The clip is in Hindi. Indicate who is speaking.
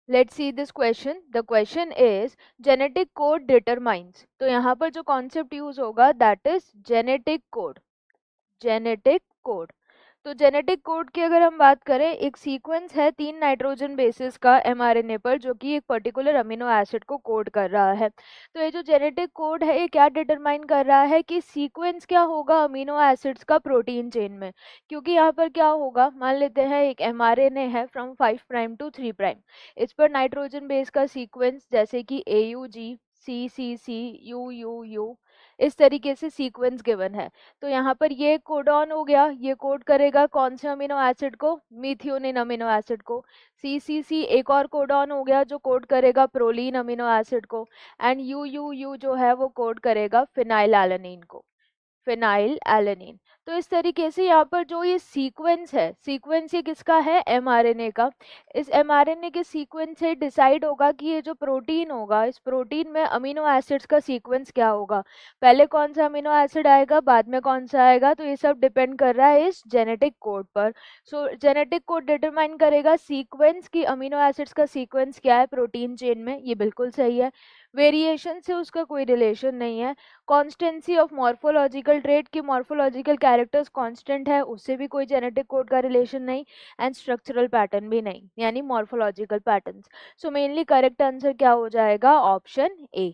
Speaker 1: Let's see this question. The question is genetic code determines. तो यहाँ पर जो कॉन्सेप्ट यूज होगा that is genetic code. Genetic code. तो जेनेटिक कोड की अगर हम बात करें, एक सीक्वेंस है 3 नाइट्रोजन बेसिस का एमआरएनए पर जो कि एक पर्टिकुलर अमीनो एसिड को कोड कर रहा है। तो ये जो जेनेटिक कोड है ये क्या डिटरमाइन कर रहा है कि सीक्वेंस क्या होगा अमीनो एसिड्स का प्रोटीन चेन में। क्योंकि यहाँ पर क्या होगा, मान लेते हैं एक एमआरएनए है फ्रॉम 5 प्राइम टू 3 प्राइम। इस पर नाइट्रोजन बेस का सीक्वेंस जैसे कि AUG, CCC, UUU, इस तरीके से सीक्वेंस गिवन है। तो यहाँ पर ये कोडॉन हो गया, ये कोड करेगा कौन से अमीनो एसिड को, मीथियोनिन अमीनो एसिड को। CCC एक और कोडॉन हो गया जो कोड करेगा प्रोलीन अमीनो एसिड को। एंड UUU जो है वो कोड करेगा फिनाइल एलानिन को, फिनाइल एलेनिन। तो इस तरीके से यहाँ पर जो ये सीक्वेंस है, सीक्वेंस ये किसका है, एमआरएनए का। इस एमआरएनए के सीक्वेंस से डिसाइड होगा कि ये जो प्रोटीन होगा, इस प्रोटीन में अमीनो एसिड्स का सीक्वेंस क्या होगा। पहले कौन सा अमीनो एसिड आएगा, बाद में कौन सा आएगा, तो ये सब डिपेंड कर रहा है इस जेनेटिक कोड पर। सो जेनेटिक कोड डिटरमाइन करेगा सीक्वेंस की, अमीनो एसिड्स का सीक्वेंस क्या है प्रोटीन चेन में, ये बिल्कुल सही है। वेरिएशन से उसका कोई रिलेशन नहीं है। कॉन्स्टेंसी ऑफ मॉर्फोलॉजिकल ट्रेट की मॉर्फोलॉजिकल कैरेक्टर्स कांस्टेंट है, उससे भी कोई जेनेटिक कोड का रिलेशन नहीं। एंड स्ट्रक्चरल पैटर्न भी नहीं, यानी morphological patterns. So mainly correct answer क्या हो जाएगा, ऑप्शन ए।